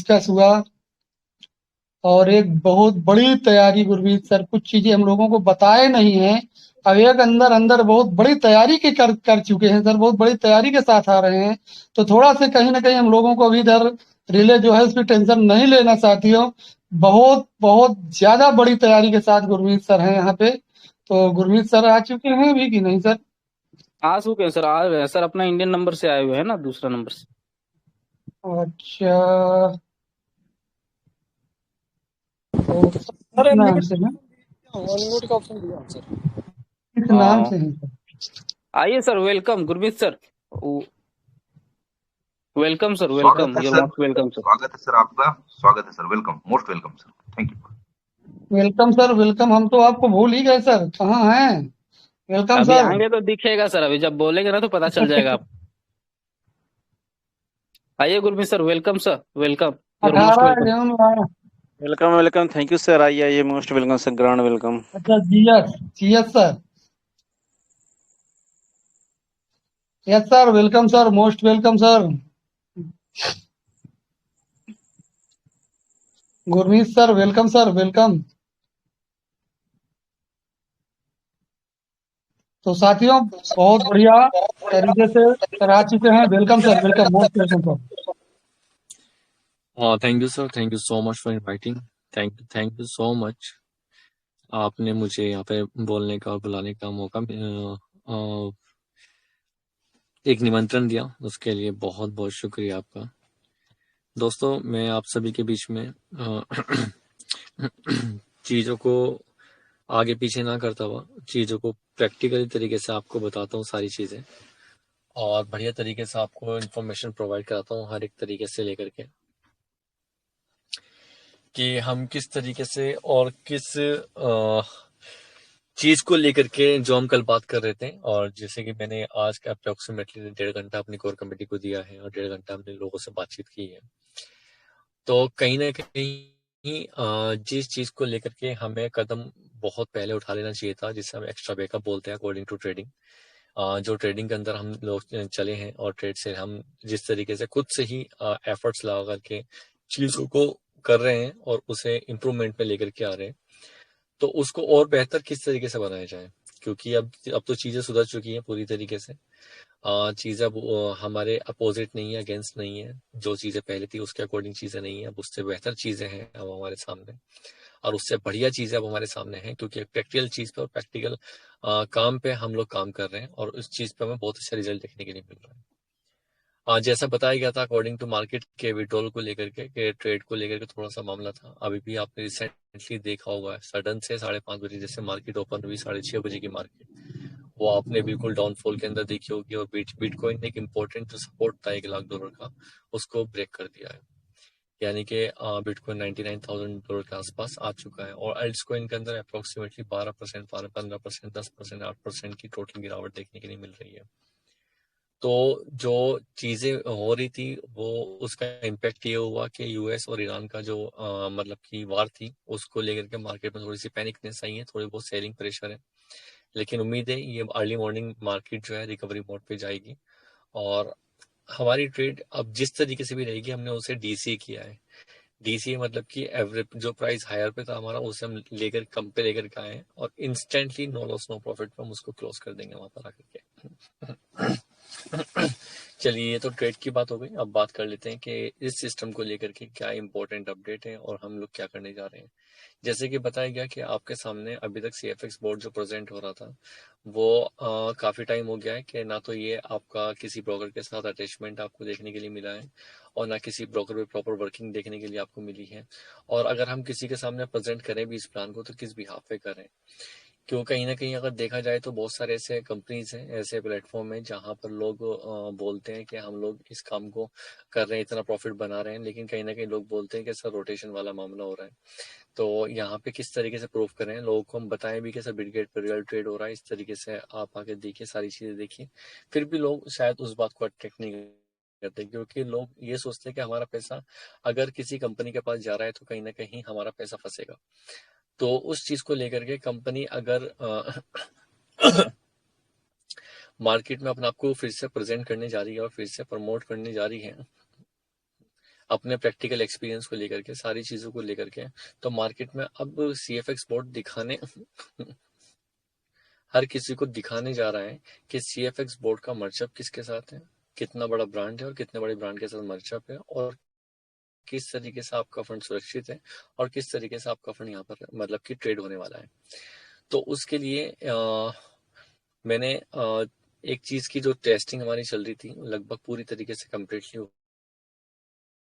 Discuss हुआ और एक बहुत बड़ी तैयारी गुरमीत सर कुछ चीजें हम लोगों को बताए नहीं है। अब एक अंदर अंदर बहुत बड़ी तैयारी के कर चुके हैं सर, बहुत बड़ी तैयारी के साथ आ रहे हैं। तो थोड़ा से कहीं ना कहीं हम लोगों को अभी इधर रिले जो है उसकी टेंशन नहीं लेना चाहती हो। बहुत बहुत ज्यादा बड़ी तैयारी के साथ गुरमीत सर हैं यहाँ पे। तो गुरमीत सर आ चुके हैं अभी कि नहीं सर? आ चुके हैं सर, आ गए हैं सर। अपना इंडियन नंबर से आए हुए हैं ना, दूसरा नंबर से। अच्छा। तो सर अरे किस नाम म्यूट से हैं? अनम्यूट का ऑप्शन दिया सर। किस नाम हाँ, से हैं सर? आइए sir, welcome Gurmeet sir. Welcome sir, स्वागत वेलकम, है your sir. Most welcome sir. स्वागत है सर आपका। स्वागत है sir. Welcome, most welcome sir. Thank you. Welcome sir, welcome. हम तो आपको भूल ही गए सर, कहाँ हैं? वेलकम अभी सर। आएंगे तो दिखेगा सर, अभी जब बोलेंगे ना तो पता चल जाएगा आप। आइए Gurmeet sir, welcome sir, welcome, your most 18 welcome. June. Welcome welcome, thank you sir. आइए आइए, most welcome sir, grand welcome. अच्छा, GS. GS sir. Yes sir, welcome sir, most welcome sir. Gurmeet sir, welcome sir, welcome. तो साथियों, बहुत बढ़िया तरीके से करा चुके हैं। Welcome sir, welcome, most welcome sir. Thank you sir, thank you so much for inviting. Thank you so much. आपने मुझे यहाँ पे बोलने का और बुलाने का मौका एक निमंत्रण दिया, उसके लिए बहुत बहुत शुक्रिया आपका। दोस्तों, मैं आप सभी के बीच में चीज़ों को आगे पीछे ना करता हुआ चीज़ों को प्रैक्टिकली तरीके से आपको बताता हूँ सारी चीज़ें, और बढ़िया तरीके से आपको इन्फॉर्मेशन प्रोवाइड कराता हूँ हर एक तरीके से लेकर के, कि हम किस तरीके से और किस चीज को लेकर के जो हम कल बात कर रहे थे। और जैसे कि मैंने आज का अप्रोक्सीमेटली 1.5 घंटा अपनी कोर कमेटी को दिया है और 1.5 घंटा हमने लोगों से बातचीत की है, तो कहीं ना कहीं जिस चीज को लेकर के हमें कदम बहुत पहले उठा लेना चाहिए था, जिसे हम एक्स्ट्रा बैकअप बोलते हैं अकॉर्डिंग टू ट्रेडिंग। जो ट्रेडिंग के अंदर हम लोग चले हैं और ट्रेड से हम जिस तरीके से खुद से ही एफर्ट्स लगा करके चीजों को कर रहे हैं और उसे इम्प्रूवमेंट में लेकर के आ रहे हैं, तो उसको और बेहतर किस तरीके से बनाया जाए। क्योंकि अब तो चीजें सुधर चुकी हैं पूरी तरीके से। चीजें अब हमारे अपोजिट नहीं है, अगेंस्ट नहीं है। जो चीजें पहले थी उसके अकॉर्डिंग चीजें नहीं है, अब उससे बेहतर चीजें हैं अब हमारे सामने, और उससे बढ़िया चीजें अब हमारे सामने हैं। क्योंकि प्रैक्टिकल चीज पे और प्रैक्टिकल काम पे हम लोग काम कर रहे हैं और उस चीज पे हमें बहुत अच्छा रिजल्ट देखने के लिए मिल रहा है। जैसा बताया गया था अकॉर्डिंग टू मार्केट के विड्रॉल को लेकर के ट्रेड को लेकर के थोड़ा सा मामला था। अभी भी आपने रिसेंटली देखा होगा, सडन से 5:30 बजे जैसे मार्केट ओपन हुई, 6:30 बजे की मार्केट, वो आपने बिल्कुल डाउनफॉल के अंदर देखी होगी। और बिटकॉइन ने एक इम्पोर्टेंट जो सपोर्ट था $1 लाख का, उसको ब्रेक कर दिया है। यानी कि बिटकॉइन $99,000 के आसपास आ चुका है। और अल्ट्स कॉइन के अंदर अप्रोक्सीमेटली 12%, 15%, 10%, 8% की टोटल गिरावट देखने के लिए मिल रही है। तो जो चीजें हो रही थी वो, उसका इम्पैक्ट ये हुआ कि यूएस और ईरान का जो मतलब की वार थी, उसको लेकर के मार्केट में थोड़ी सी पैनिकनेस आई है, थोड़ी बहुत सेलिंग प्रेशर है। लेकिन उम्मीद है ये अर्ली मॉर्निंग मार्केट जो है रिकवरी मोड पे जाएगी। और हमारी ट्रेड अब जिस तरीके से भी रहेगी, हमने उसे डीसी किया है। डीसी मतलब कि एवरेज जो प्राइस हायर पे था हमारा, उसे हम लेकर कम पे लेकर के आए हैं, और instantly no loss no profit पे हम उसको क्लोज कर देंगे वहां पर आकर के। चलिए, ये तो ट्रेड की बात हो गई। अब बात कर लेते हैं कि इस सिस्टम को लेकर के क्या इंपॉर्टेंट अपडेट है और हम लोग क्या करने जा रहे हैं। जैसे कि बताया गया कि आपके सामने अभी तक सीएफएक्स बोर्ड जो प्रेजेंट हो रहा था, वो काफी टाइम हो गया है कि ना तो ये आपका किसी ब्रोकर के साथ अटैचमेंट आपको देखने के लिए मिला है, और ना किसी ब्रोकर में प्रॉपर वर्किंग देखने के लिए आपको मिली है। और अगर हम किसी के सामने प्रेजेंट करें भी इस प्लान को, तो किस बिहाफ पे करें। क्यों, कहीं ना कहीं अगर देखा जाए तो बहुत सारे ऐसे कंपनीज हैं, ऐसे प्लेटफॉर्म हैं जहां पर लोग बोलते हैं कि हम लोग इस काम को कर रहे हैं, इतना प्रॉफिट बना रहे हैं, लेकिन कहीं ना कहीं लोग बोलते हैं कि सर रोटेशन वाला मामला हो रहा है। तो यहाँ पे किस तरीके से प्रूव करें, लोगों को हम बताएं भी कि सर बिटगेट पर रियल ट्रेड हो रहा है, इस तरीके से आप आके देखिए, सारी चीजें देखिए। फिर भी लोग शायद उस बात को अट्रैक्ट नहीं करते, क्योंकि लोग ये सोचते हैं कि हमारा पैसा अगर किसी कंपनी के पास जा रहा है तो कहीं ना कहीं हमारा पैसा फंसेगा। तो उस चीज को लेकर के कंपनी अगर मार्केट में अपने आप को फिर से प्रेजेंट करने जा रही है और फिर से प्रमोट करने जा रही है, अपने प्रैक्टिकल एक्सपीरियंस को लेकर के, सारी चीजों को लेकर के, तो मार्केट में अब CFX बोर्ड दिखाने हर किसी को दिखाने जा रहा है कि CFX बोर्ड का मर्जअप किसके साथ है, कितना बड़ा ब्रांड है और कितने बड़े ब्रांड के साथ मर्जअप है, और किस तरीके से आपका फंड सुरक्षित है और किस तरीके से आपका फंड यहाँ पर मतलब कि ट्रेड होने वाला है। तो उसके लिए मैंने एक चीज की जो टेस्टिंग हमारी चल रही थी लगभग पूरी तरीके से कम्प्लीटली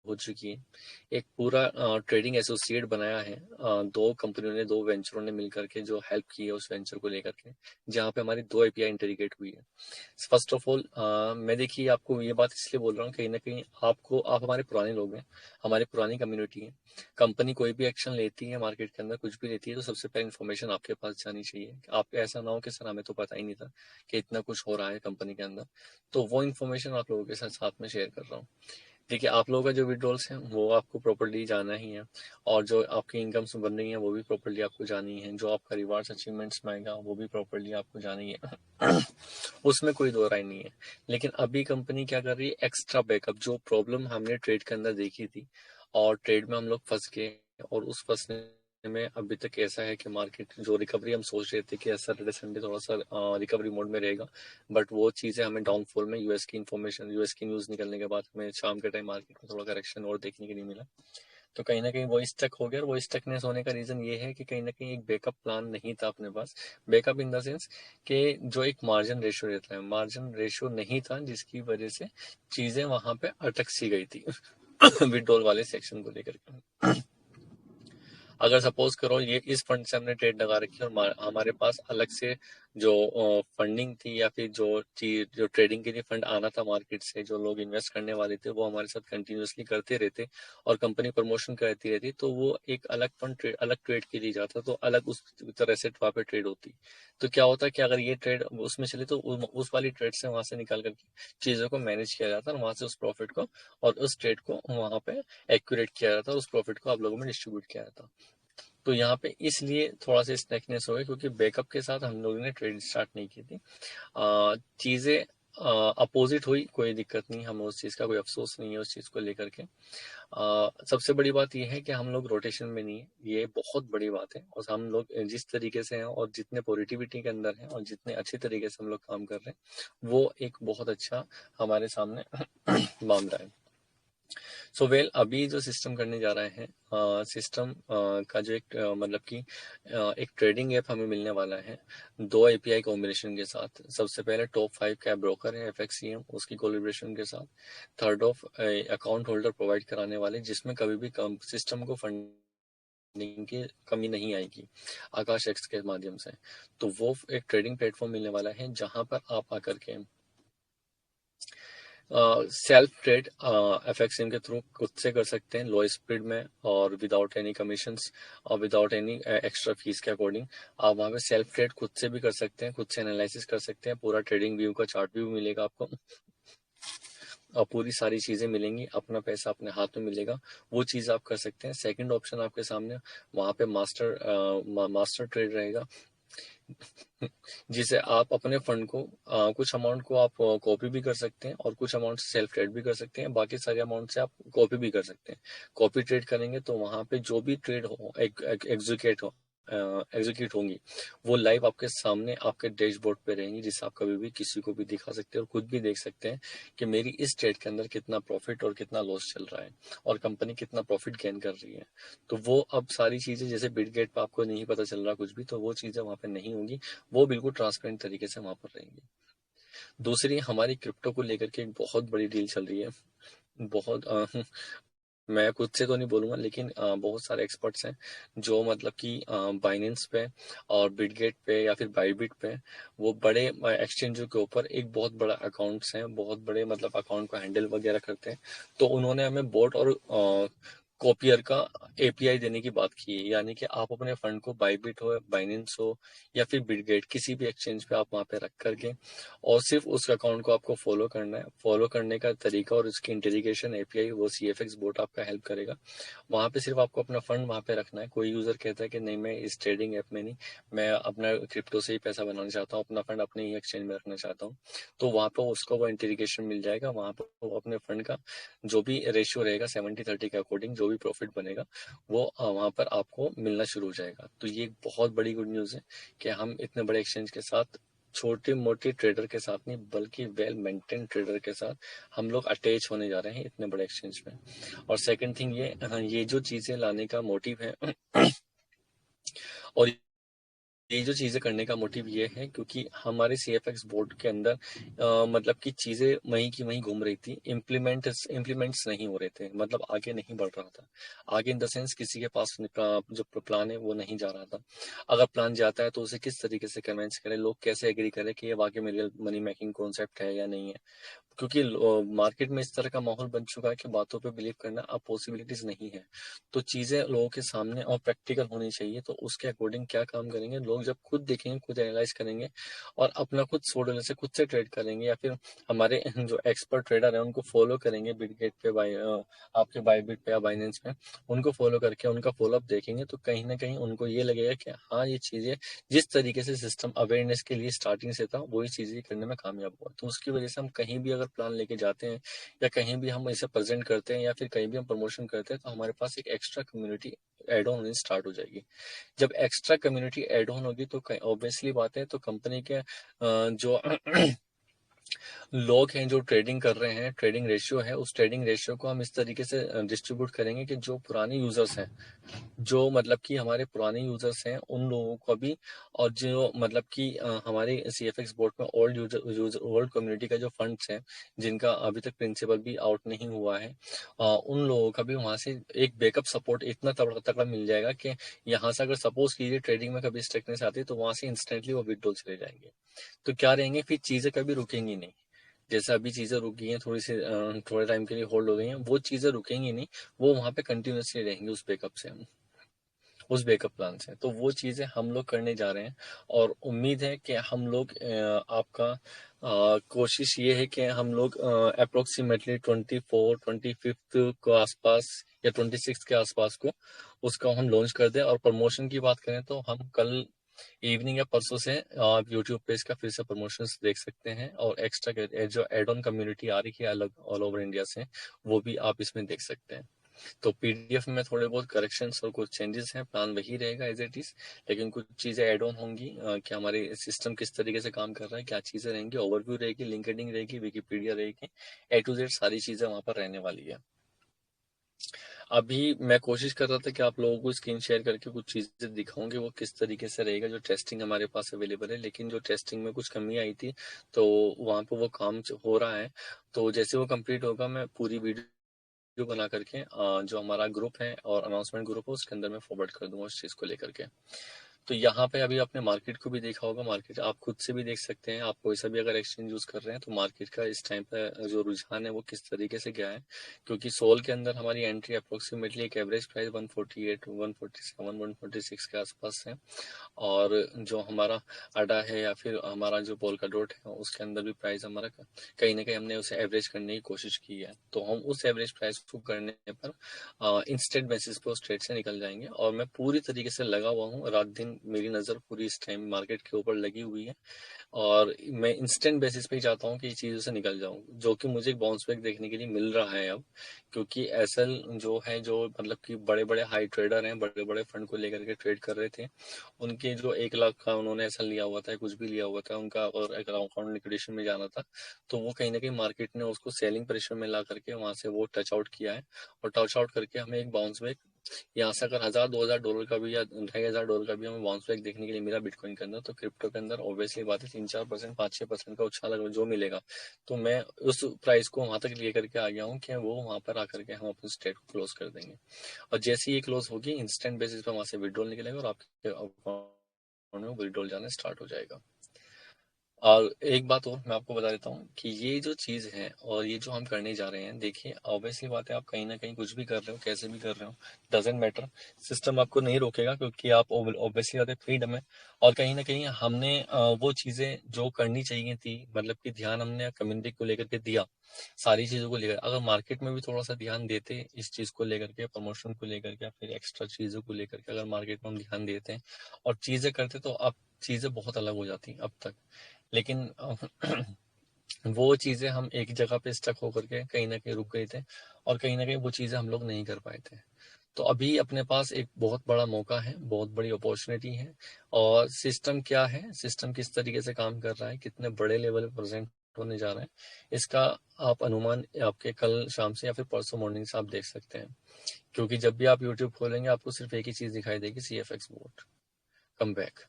हो चुकी है। एक पूरा ट्रेडिंग एसोसिएट बनाया है, दो कंपनियों ने, दो वेंचरों ने मिलकर के जो हेल्प की है उस वेंचर को लेकर के, जहाँ पे हमारी 2 API इंटीग्रेट हुई है। फर्स्ट ऑफ ऑल मैं देखिए आपको ये बात इसलिए बोल रहा हूँ, कहीं ना कहीं आप हमारे पुराने लोग हैं, हमारी पुरानी कम्युनिटी है। कंपनी कोई भी एक्शन लेती है मार्केट के अंदर, कुछ भी लेती है, तो सबसे पहले इन्फॉर्मेशन आपके पास जानी चाहिए। आप ऐसा ना हो कि सर हमें तो पता ही नहीं था कि इतना कुछ हो रहा है कंपनी के अंदर, तो वो इन्फॉर्मेशन आप लोगों के साथ में शेयर कर रहा हूँ। देखिए आप लोगों का जो विड्रॉल्स है वो आपको प्रॉपर्ली जाना ही है, और जो आपकी इनकम्स बन रही है वो भी प्रॉपर्ली आपको जानी है, जो आपका रिवार्ड्स अचीवमेंट्स में आएगा वो भी प्रॉपर्ली आपको जानी है उसमें कोई दो राय नहीं है। लेकिन अभी कंपनी क्या कर रही है, एक्स्ट्रा बैकअप, जो प्रॉब्लम हमने ट्रेड के अंदर देखी थी और ट्रेड में हम लोग फंस गए, और उस फंसने में अभी तक ऐसा है कि मार्केट जो रिकवरी हम सोच रहे थे कि सैटरडे संडे थोड़ा सा रिकवरी मोड में रहेगा, बट वो चीजें हमें डाउनफॉल में यूएस की इंफॉर्मेशन, यूएस की न्यूज निकलने के बाद हमें शाम के टाइम मार्केट में थोड़ा करेक्शन और देखने के लिए मिला। तो कहीं ना कहीं वो स्टक हो गया, और वो स्टकनेस होने का रीजन ये है कि कहीं ना कहीं एक बैकअप प्लान नहीं था अपने पास। बैकअप इन द सेंस कि जो एक मार्जिन रेशियो रहता है, मार्जिन रेशियो नहीं था, जिसकी वजह से चीजें वहां पे अटक सी गई थी विड्रॉल वाले सेक्शन को लेकर के। अगर सपोज करो ये इस फंड से हमने ट्रेड लगा रखी है और हमारे पास अलग से जो फंडिंग थी या फिर जो ट्रेडिंग के लिए फंड आना था मार्केट से, जो लोग इन्वेस्ट करने वाले थे वो हमारे साथ कंटिन्यूअसली करते रहते और कंपनी प्रमोशन करती रहती, तो वो एक अलग फंड अलग ट्रेड के लिए जाता, तो अलग उस तरह से वहाँ पे ट्रेड होती। तो क्या होता है कि अगर ये ट्रेड उसमें चले तो उस वाली ट्रेड से वहां से निकाल करके चीजों को मैनेज किया जाता और वहां से उस प्रॉफिट को और उस ट्रेड को वहां पे एक्यूरेट किया जाता और उस प्रॉफिट को आप लोगों में डिस्ट्रीब्यूट किया जाता। तो यहाँ पे इसलिए थोड़ा सा स्नैकनेस हो गया, क्योंकि बैकअप के साथ हम लोगों ने ट्रेड स्टार्ट नहीं की थी। चीजें अपोजिट हुई, कोई दिक्कत नहीं, हमें उस चीज का कोई अफसोस नहीं है उस चीज को लेकर के। सबसे बड़ी बात यह है कि हम लोग रोटेशन में नहीं है, ये बहुत बड़ी बात है। और हम लोग जिस तरीके से हैं और जितने पॉजिटिविटी के अंदर हैं और जितने अच्छे तरीके से हम लोग काम कर रहे हैं, वो एक बहुत अच्छा हमारे सामने मामला है। सो वेल अभी जो सिस्टम करने जा रहे हैं, सिस्टम का जो एक मतलब कि एक ट्रेडिंग ऐप हमें मिलने वाला है 2 API कॉम्बिनेशन के साथ। सबसे पहले टॉप 5 कैप ब्रोकर है FXCM, उसकी कोलैबोरेशन के साथ। Third of account holder provide कराने वाले, जिसमें कभी भी सिस्टम को फंडिंग की कमी नहीं आएगी, आकाश एक्स के माध्यम से। तो वो एक ट्रेडिंग प्लेटफॉर्म मिलने वाला है जहां पर आप आकर के सेल्फ ट्रेड FXM के थ्रू खुद से कर सकते हैं, लो स्पीड में और विदाउट एनी कमीशंस और विदाउट एनी एक्स्ट्रा फीस के अकॉर्डिंग। आप वहाँ पे सेल्फ ट्रेड खुद से भी कर सकते हैं, खुद से एनालिसिस कर सकते हैं, पूरा ट्रेडिंग व्यू का चार्ट व्यू मिलेगा आपको और पूरी सारी चीजें मिलेंगी, अपना पैसा अपने हाथ में मिलेगा, वो चीज आप कर सकते हैं। सेकंड ऑप्शन आपके सामने वहाँ पे मास्टर ट्रेड रहेगा जिसे आप अपने फंड को कुछ अमाउंट को आप कॉपी भी कर सकते हैं और कुछ अमाउंट से सेल्फ ट्रेड भी कर सकते हैं, बाकी सारे अमाउंट से आप कॉपी भी कर सकते हैं। कॉपी ट्रेड करेंगे तो वहां पे जो भी ट्रेड हो एग्जीक्यूट होंगी वो लाइव आपके सामने आपके डैशबोर्ड पे रहेंगी, जिसे आप कभी भी किसी को भी दिखा सकते हैं और खुद भी देख सकते हैं कि मेरी इस ट्रेड के अंदर कितना प्रॉफिट और कितना लॉस चल रहा है और कंपनी कितना प्रॉफिट गेन कर रही है। तो वो अब सारी चीजें जैसे बिटगेट पे आपको नहीं पता चल रहा कुछ भी, तो वो चीजें वहां पे नहीं होंगी, वो बिल्कुल ट्रांसपेरेंट तरीके से वहां पर रहेंगे। दूसरी हमारी क्रिप्टो को लेकर के एक बहुत बड़ी डील चल रही है, बहुत मैं खुद से तो नहीं बोलूंगा, लेकिन बहुत सारे एक्सपर्ट्स हैं जो मतलब कि बाइनेंस पे और बिटगेट पे या फिर बाइबिट पे वो बड़े एक्सचेंजों के ऊपर एक बहुत बड़ा अकाउंट्स हैं, बहुत बड़े मतलब अकाउंट को हैंडल वगैरह करते हैं। तो उन्होंने हमें बोट और कॉपियर का एपीआई देने की बात की है, यानी कि आप अपने फंड को बाइबिट हो, बाइनेंस हो या फिर बिटगेट, किसी भी एक्सचेंज पे आप वहां पे रख करके और सिर्फ उस अकाउंट को आपको फॉलो करना है। फॉलो करने का तरीका और उसकी इंटेग्रेशन एपीआई वो सीएफएक्स बोट आपका हेल्प करेगा। वहां पे सिर्फ आपको अपना फंड वहां पे रखना है। कोई यूजर कहता है कि नहीं, मैं इस ट्रेडिंग ऐप में नहीं, मैं अपना क्रिप्टो से ही पैसा बनाना चाहता हूँ, अपना फंड अपने ही एक्सचेंज में रखना चाहता हूँ, तो वहां पे उसको वो इंटीग्रेशन मिल जाएगा। वहां पे वो अपने फंड का जो भी रेशियो रहेगा 70-30 के अकॉर्डिंग जो भी प्रॉफिट बनेगा वो वहां पर आपको मिलना शुरू हो जाएगा। तो ये एक बहुत बड़ी गुड न्यूज है कि हम इतने बड़े एक्सचेंज के साथ, छोटे मोटे ट्रेडर के साथ नहीं बल्कि वेल मेंटेन ट्रेडर के साथ हम लोग अटैच होने जा रहे हैं इतने बड़े एक्सचेंज में। और सेकंड थिंग ये जो चीजें लाने का मोटिव है और ये जो चीजें करने का मोटिव ये है क्योंकि हमारे सीएफएक्स बोर्ड के अंदर मतलब कि चीजें वहीं की वहीं घूम रही थी, इम्प्लीमेंट्स नहीं हो रहे थे, मतलब आगे नहीं बढ़ रहा था। आगे इन द सेंस किसी के पास जो प्लान है वो नहीं जा रहा था। अगर प्लान जाता है तो उसे किस तरीके से कन्विंस करें, लोग कैसे एग्री करें कि ये वाकई में रियल मनी मेकिंग कॉन्सेप्ट है या नहीं है। क्योंकि मार्केट में इस तरह का माहौल बन चुका है कि बातों पे बिलीव करना अब पॉसिबिलिटीज नहीं है। तो चीजें लोगों के सामने और प्रैक्टिकल होनी चाहिए। तो उसके अकॉर्डिंग क्या काम करेंगे लोग, जब खुद देखेंगे, खुद एनालाइज करेंगे और अपना खुद $100 से खुद से ट्रेड करेंगे या फिर हमारे जो एक्सपर्ट ट्रेडर है उनको फॉलो करेंगे बिटगेट पे, आपके बाइबिट पे या बाइनेंस पे, उनको फॉलो करके उनका फॉलोअप देखेंगे तो कहीं ना कहीं उनको ये लगेगा कि हाँ ये चीजें जिस तरीके से सिस्टम अवेयरनेस के लिए स्टार्टिंग से था वही चीजें करने में कामयाब हुआ। तो उसकी वजह से हम कहीं भी अगर प्लान लेके जाते हैं या कहीं भी हम इसे प्रेजेंट करते हैं या फिर कहीं भी हम प्रमोशन करते हैं तो हमारे पास एक एक्स्ट्रा कम्युनिटी एड ऑन होनी स्टार्ट हो जाएगी। जब एक्स्ट्रा कम्युनिटी एड ऑन होगी तो ऑब्वियसली बात है, तो कंपनी के जो लोग हैं जो ट्रेडिंग कर रहे हैं, ट्रेडिंग रेशियो है, उस ट्रेडिंग रेशियो को हम इस तरीके से डिस्ट्रीब्यूट करेंगे कि जो पुराने यूजर्स हैं, जो मतलब कि हमारे पुराने यूजर्स हैं उन लोगों को भी, और जो मतलब कि हमारे सीएफएक्स बोर्ड में ओल्ड कम्युनिटी का जो फंड्स हैं जिनका अभी तक प्रिंसिपल भी आउट नहीं हुआ है, उन लोगों का भी वहां से एक बैकअप सपोर्ट इतना तगड़ा तगड़ा मिल जाएगा कि यहाँ से अगर सपोज कीजिए ट्रेडिंग में कभी स्ट्रिक्टनेस आती है तो वहां से इंस्टेंटली वो विड्रॉल चले जाएंगे। तो क्या रहेंगे, फिर चीजें कभी रुकेंगी नहीं। जैसे अभी चीजें रुकी हैं थोड़ी सी, थोड़े टाइम के लिए होल्ड हो गई हैं, वो चीजें रुकेंगी नहीं, वो वहां पे कंटिन्यूसली रहेंगी उस बैकअप से, उस बैकअप प्लान से। तो वो चीजें हम लोग करने जा रहे हैं और उम्मीद है कि हम लोग आपका कोशिश ये है कि हम लोग अप्रोक्सीमेटली 24-25 को आसपास या 26 के आसपास को उसका हम लॉन्च कर दें। और प्रमोशन की बात करें तो हम कल इवनिंग या परसों से आप यूट्यूब पे इसका फिर से प्रमोशंस देख सकते हैं और एक्स्ट्रा जो एड ऑन कम्युनिटी आ रही है अलग ऑल ओवर इंडिया से, वो भी आप इसमें देख सकते हैं। तो पीडीएफ में थोड़े बहुत करेक्शंस और कुछ चेंजेस हैं, प्लान वही रहेगा एज इट इज, लेकिन कुछ चीजें ऐड ऑन होंगी कि हमारे सिस्टम किस तरीके से काम कर रहा है, क्या चीजें रहेंगी, ओवरव्यू रहेगी, लिंकडिंग रहेगी, विकिपीडिया रहेगी, A to Z सारी चीजें वहां पर रहने वाली है। अभी मैं कोशिश कर रहा था कि आप लोगों को स्क्रीन शेयर करके कुछ चीजें दिखाऊंगे वो किस तरीके से रहेगा जो टेस्टिंग हमारे पास अवेलेबल है, लेकिन जो टेस्टिंग में कुछ कमी आई थी तो वहां पे वो काम हो रहा है। तो जैसे वो कंप्लीट होगा मैं पूरी वीडियो बना करके जो हमारा ग्रुप है और अनाउंसमेंट ग्रुप है उसके अंदर मैं फॉरवर्ड कर दूंगा उस चीज को लेकर के। तो यहाँ पे अभी आपने मार्केट को भी देखा होगा, मार्केट आप खुद से भी देख सकते हैं। आप कोई सा भी अगर एक्सचेंज यूज कर रहे हैं तो मार्केट का इस टाइम पे जो रुझान है वो किस तरीके से गया है, क्योंकि सोल के अंदर हमारी एंट्री अप्रोक्सीमेटली एक एवरेज प्राइस 148, 147, 146 के आसपास है। और जो हमारा अडा है या फिर हमारा जो पोल्का डॉट है उसके अंदर भी प्राइस हमारा कहीं ना कहीं हमने उसे एवरेज करने की कोशिश की है। तो हम उस एवरेज प्राइस को करने पर इंस्टेंट बेसिस पे उस ट्रेड से निकल जाएंगे। और मैं पूरी तरीके से लगा हुआ हूँ, रात दिन मेरी नजर पूरी इस टाइम मार्केट के ऊपर लगी हुई है और मैं इंस्टेंट बेसिस पे ही चाहता हूँ कि ये चीजों से निकल जाऊं, जो कि मुझे एक बाउंस बैक देखने के लिए मिल रहा है अब। क्योंकि एसएल जो है, जो मतलब कि बड़े बड़े हाई ट्रेडर हैं, बड़े बड़े फंड को लेकर के ट्रेड कर रहे थे, उनके जो 1 लाख का उन्होंने एसएल लिया हुआ था, कुछ भी लिया हुआ था उनका, और एक अकाउंट लिक्विडेशन में जाना था, तो वो कहीं ना कहीं मार्केट ने उसको सेलिंग प्रेशर में ला करके वहां से वो टच आउट किया है। और टच आउट करके हमें एक बाउंस बैक यहाँ से अगर $1,000-2,000 का भी या $2,500 का भी हमें बाउंस बैक देखने के लिए मिला बिटकॉइन के अंदर, तो क्रिप्टो के अंदर ऑब्वियसली बात है 3-4%, 5-6% का उछाल अगर जो मिलेगा तो मैं उस प्राइस को वहां तक लेकर के आ गया हूँ कि वो वहां पर आकर के हम अपने ट्रेड को क्लोज कर देंगे। और जैसे ही ये क्लोज होगी इंस्टेंट बेसिस पर वहां से विड्रॉल निकलेगा और आपके अकाउंट में विड्रॉल जाना स्टार्ट हो जाएगा। और एक बात और मैं आपको बता देता हूँ कि ये जो चीज़ है और ये जो हम करने जा रहे हैं, देखिए ऑब्वियसली बात है, आप कहीं ना कहीं कुछ भी कर रहे हो, कैसे भी कर रहे हो, डजेंट मैटर, सिस्टम आपको नहीं रोकेगा, क्योंकि आप ऑब्वियसली बात है फ्रीडम है। और कहीं ना कहीं हमने वो चीज़ें जो करनी चाहिए थी, मतलब कि ध्यान हमने कम्युनिटी को लेकर के दिया, सारी चीज़ों को लेकर। अगर मार्केट में भी थोड़ा सा ध्यान देते इस चीज़ को लेकर के, प्रमोशन को लेकर के, फिर एक्स्ट्रा चीज़ों को लेकर के, अगर मार्केट में हम ध्यान देते हैं और चीज़ें करते, तो अब चीज़ें बहुत अलग हो जाती अब तक। लेकिन वो चीजें हम एक जगह पे स्टक होकर के कहीं ना कहीं रुक गए थे, और कहीं ना कहीं वो चीजें हम लोग नहीं कर पाए थे। तो अभी अपने पास एक बहुत बड़ा मौका है, बहुत बड़ी अपॉर्चुनिटी है। और सिस्टम क्या है, सिस्टम किस तरीके से काम कर रहा है, कितने बड़े लेवल पे प्रेजेंट होने जा रहा है, इसका आप अनुमान आपके कल शाम से या फिर परसों मॉर्निंग से आप देख सकते हैं। क्योंकि जब भी आप यूट्यूब खोलेंगे, आपको सिर्फ एक ही चीज दिखाई देगी, CFX बोट कम बैक।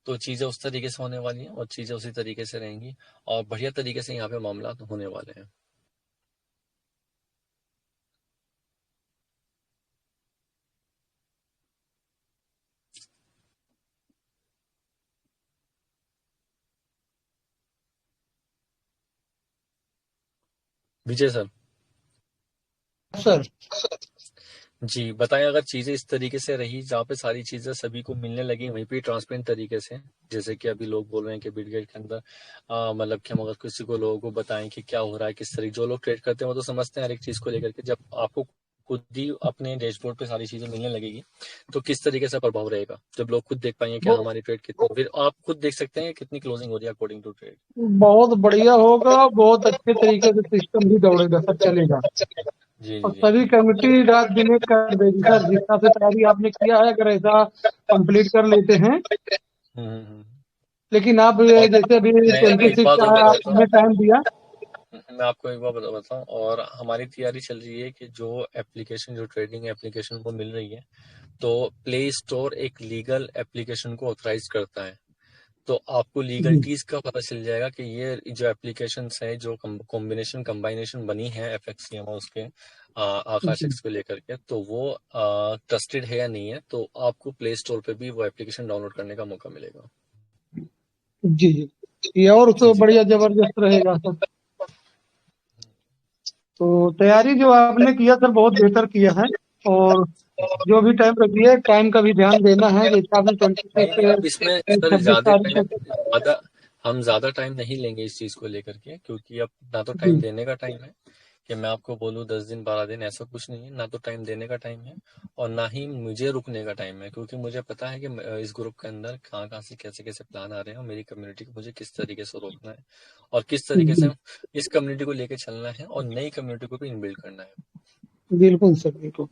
तो चीजें उस तरीके से होने वाली हैं और चीजें उसी तरीके से रहेंगी, और बढ़िया तरीके से यहाँ पे मामला होने वाले हैं। विजय सर सर। जी बताएं, अगर चीजें इस तरीके से रही जहाँ पे सारी चीजें सभी को मिलने लगी वहीं पे ट्रांसपेरेंट तरीके से, जैसे कि अभी लोग बोल रहे हैं कि बिटगेट के अंदर मतलब कि हम अगर किसी को लोगों को बताएं कि क्या हो रहा है, किस तरीके, जो लोग ट्रेड करते हैं वो तो समझते हैं हर एक चीज को लेकर के, जब आपको खुद ही अपने डैशबोर्ड पे सारी चीजें मिलने लगेगी तो किस तरीके से प्रभाव रहेगा, जब लोग खुद देख पाएंगे कि वो हमारी ट्रेड कितनी, फिर आप खुद देख सकते हैं कितनी क्लोजिंग हो रही है अकॉर्डिंग टू ट्रेड। बहुत बढ़िया होगा, बहुत अच्छे तरीके से सिस्टम भी दौड़ेगा सर, चलेगा। जी और जी जी। सभी कमेटी रात दिन एक कर देगी सर, जिस हिसाब से तैयारी आपने किया है, अगर ऐसा कंप्लीट कर लेते हैं। हम्म। लेकिन आप और जैसे अभी मैं एक 26 बात का और है, बता देता आपने हूँ, टाइम दिया। मैं आपको एक बार बताऊं, और हमारी तैयारी चल रही है कि जो एप्लीकेशन, जो ट्रेडिंग एप्लीकेशन को मिल रही है, तो प्ले स्टोर एक लीगल एप्लीकेशन को ऑथराइज करता है। तो आपको जी लीगलिटीज का पता चल जाएगा कि ये जो एप्लीकेशंस है, जो कॉम्बिनेशन बनी है FXCM और उसके आकाश जी एक्स को लेकर के, तो वो ट्रस्टेड है या नहीं है, तो आपको प्ले स्टोर पे भी वो एप्लीकेशन डाउनलोड करने का मौका मिलेगा। जी जी। ये और जी तो जी। बढ़िया जबरदस्त रहेगा सर। तो तैयारी जो आपने किया सर, बहुत बेहतर किया है। और जो भी टाइम रखिए, टाइम का भी ध्यान देना है, जैसे आपने नहीं नहीं, अब 26 इसमें से सर 26 तारीख को। हम ज्यादा टाइम नहीं लेंगे इस चीज को लेकर के, क्योंकि अब ना तो टाइम जी देने का टाइम है कि मैं आपको बोलूँ 10 दिन 12 दिन, ऐसा कुछ नहीं है, ना तो टाइम देने का टाइम है और ना ही मुझे रुकने का टाइम है, क्योंकि मुझे पता है कि इस ग्रुप के अंदर कहाँ कहाँ से कैसे कैसे प्लान आ रहे हैं और मेरी कम्युनिटी को मुझे किस तरीके से रोकना है और किस तरीके से जी, इस कम्युनिटी को लेकर चलना है और नई कम्युनिटी को भी इनबिल्ड करना है। बिल्कुल सर, बिल्कुल।